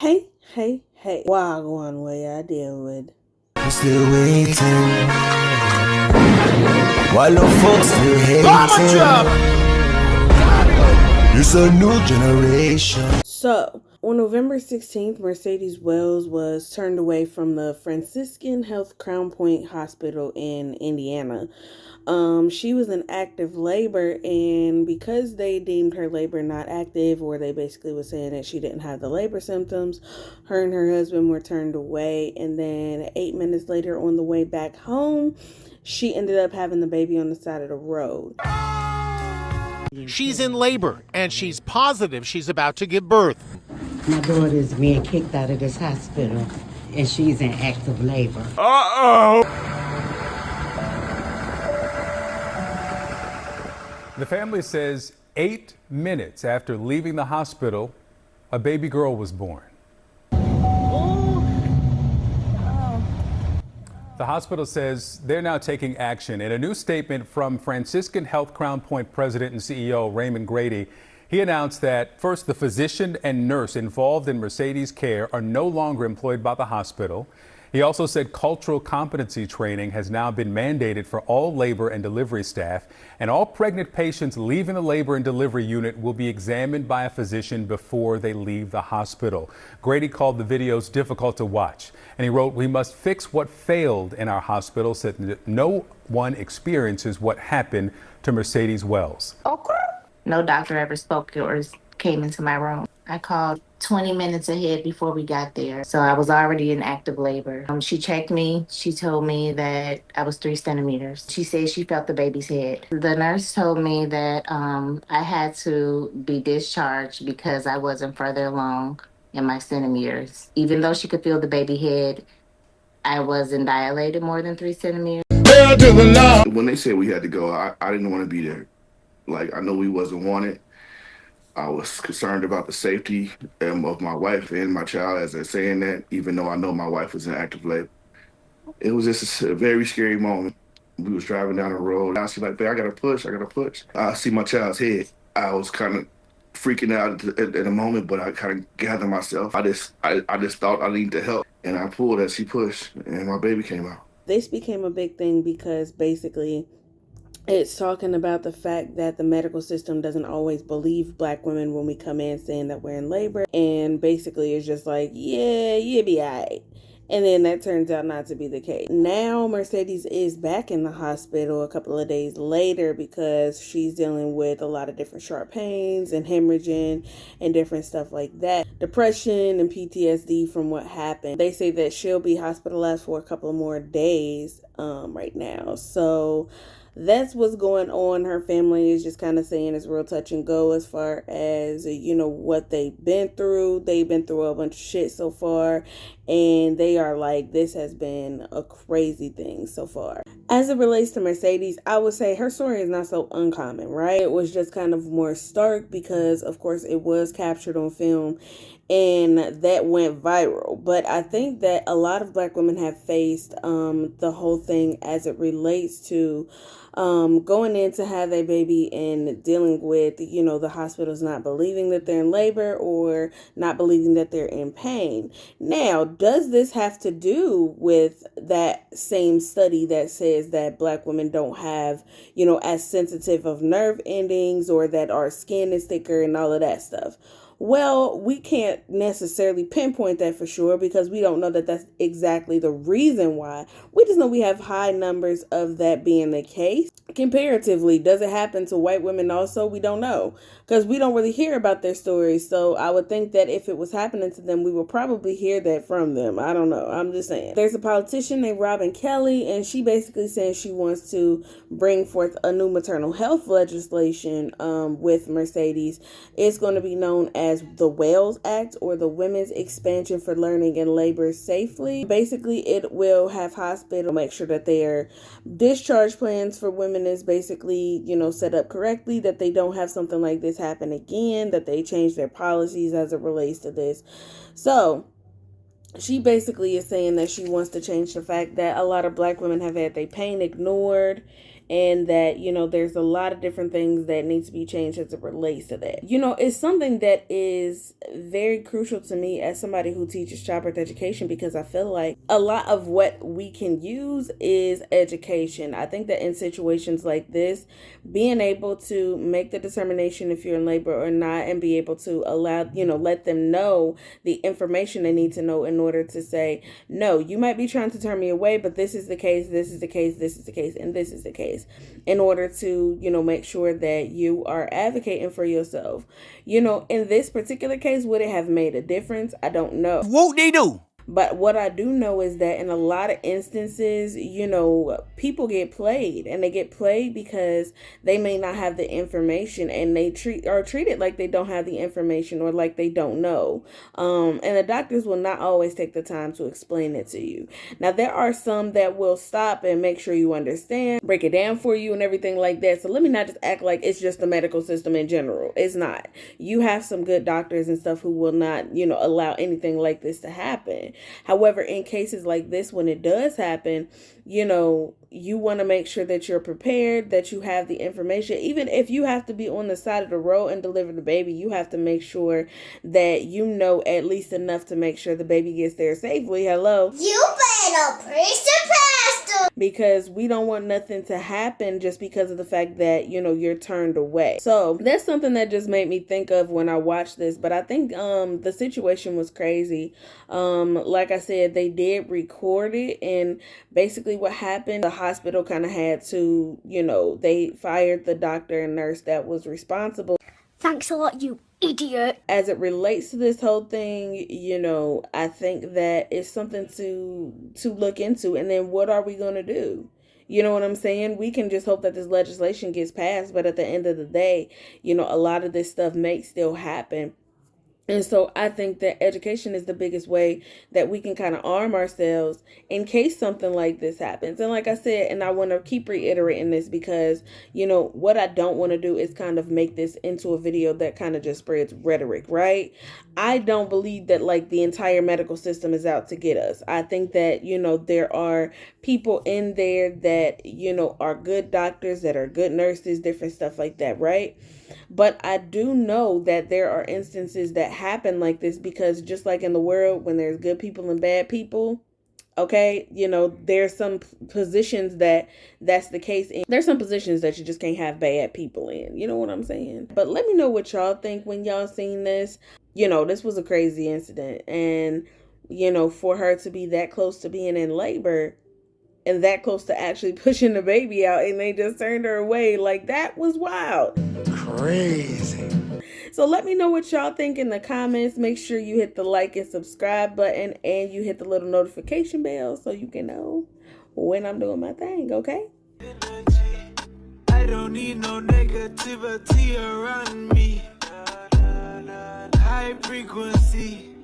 Hey. Wagwan way I deal with. I'm still waiting. While the folks still hating. It's a new generation. So, on November 16th, Mercedes Wells was turned away from the Franciscan Health Crown Point Hospital in Indiana. She was in active labor, and because they deemed her labor not active, or they basically were saying that she didn't have the labor symptoms, her and her husband were turned away. And then 8 minutes later, on the way back home, she ended up having the baby on the side of the road. She's in labor, and she's positive she's about to give birth. My daughter is being kicked out of this hospital, and she's in active labor. The family says 8 minutes after leaving the hospital, a baby girl was born. The hospital says they're now taking action. In a new statement from Franciscan Health Crown Point President and CEO Raymond Grady, he announced that first, the physician and nurse involved in Mercedes' care are no longer employed by the hospital. He also said cultural competency training has now been mandated for all labor and delivery staff, and all pregnant patients leaving the labor and delivery unit will be examined by a physician before they leave the hospital. Grady called the videos difficult to watch, and he wrote, "We must fix what failed in our hospital so that no one experiences what happened to Mercedes Wells." No doctor ever spoke or came into my room. I called 20 minutes ahead before we got there. So I was already in active labor. She checked me. She told me that I was 3 centimeters. She said she felt the baby's head. The nurse told me that I had to be discharged because I wasn't further along in my centimeters. Even though she could feel the baby head, I wasn't dilated more than 3 centimeters. When they said we had to go, I didn't want to be there. Like, I know we wasn't wanted. I was concerned about the safety of my wife and my child as they're saying that, even though I know my wife was in active labor. It was just a very scary moment. We was driving down the road. I see like, "Babe, I gotta push. I see my child's head. I was kind of freaking out at the moment, but I kind of gathered myself. I just thought I needed to help. And I pulled as she pushed, and my baby came out. This became a big thing because basically it's talking about the fact that the medical system doesn't always believe Black women when we come in saying that we're in labor. And basically it's just like, yeah, you'll be all right. And then that turns out not to be the case. Now Mercedes is back in the hospital a couple of days later because she's dealing with a lot of different sharp pains and hemorrhaging and different stuff like that. Depression and PTSD from what happened. They say that she'll be hospitalized for a couple of more days right now. So that's what's going on. Her family is just kind of saying it's real touch and go as far as, what they've been through. They've been through a bunch of shit so far, and they are like, this has been a crazy thing so far. As it relates to Mercedes, I would say her story is not so uncommon, right? It was just kind of more stark because, of course, it was captured on film and that went viral. But I think that a lot of Black women have faced the whole thing as it relates to going in to have a baby and dealing with, the hospitals not believing that they're in labor or not believing that they're in pain. Now, does this have to do with that same study that says that Black women don't have, as sensitive of nerve endings or that our skin is thicker and all of that stuff? Well, we can't necessarily pinpoint that for sure because we don't know that that's exactly the reason why. We just know we have high numbers of that being the case. Comparatively, does it happen to white women also? We don't know because we don't really hear about their stories. So I would think that if it was happening to them, we would probably hear that from them. I don't know. I'm just saying. There's a politician named Robin Kelly, and she basically says she wants to bring forth a new maternal health legislation with Mercedes. It's going to be known as the Wells Act, or the Women's Expansion for Learning and Labor Safely. Basically, it will have hospitals make sure that their discharge plans for women is basically, set up correctly, that they don't have something like this happen again, that they change their policies as it relates to this. So she basically is saying that she wants to change the fact that a lot of Black women have had their pain ignored and that, there's a lot of different things that need to be changed as it relates to that. It's something that is very crucial to me as somebody who teaches childbirth education, because I feel like a lot of what we can use is education. I think that in situations like this, being able to make the determination if you're in labor or not, and be able to allow, let them know the information they need to know in order to say, no, you might be trying to turn me away, but this is the case, this is the case, this is the case, and this is the case, in order to, make sure that you are advocating for yourself. In this particular case, would it have made a difference? I don't know. Whoop-de-doo. But what I do know is that in a lot of instances, people get played, and they get played because they may not have the information, and they are treated like they don't have the information, or like they don't know. And the doctors will not always take the time to explain it to you. Now, there are some that will stop and make sure you understand, break it down for you and everything like that. So let me not just act like it's just the medical system in general. It's not. You have some good doctors and stuff who will not, allow anything like this to happen. However, in cases like this, when it does happen, you want to make sure that you're prepared, that you have the information. Even if you have to be on the side of the road and deliver the baby, you have to make sure that you know at least enough to make sure the baby gets there safely. Hello? You better preach the pastor. Because we don't want nothing to happen just because of the fact that, you're turned away. So that's something that just made me think of when I watched this. But I think the situation was crazy. Like I said, they did record it, and basically what happened, the hospital kind of had to, they fired the doctor and nurse that was responsible. Thanks a lot, you idiot. As it relates to this whole thing, I think that it's something to look into. And then what are we going to do? You know what I'm saying? We can just hope that this legislation gets passed. But at the end of the day, a lot of this stuff may still happen. And so I think that education is the biggest way that we can kind of arm ourselves in case something like this happens. And like I said, and I want to keep reiterating this because, what I don't want to do is kind of make this into a video that kind of just spreads rhetoric, right? I don't believe that like the entire medical system is out to get us. I think that, there are people in there that, are good doctors, that are good nurses, different stuff like that, right? But I do know that there are instances that happen like this because just like in the world, when there's good people and bad people, okay, there's some positions that's the case in. There's some positions that you just can't have bad people in. You know what I'm saying? But let me know what y'all think when y'all seen this. This was a crazy incident. And, for her to be that close to being in labor and that close to actually pushing the baby out, and they just turned her away, like, that was wild. Crazy. So let me know what y'all think in the comments. Make sure you hit the like and subscribe button, and you hit the little notification bell so you can know when I'm doing my thing, okay? I don't need no negativity around me. High frequency.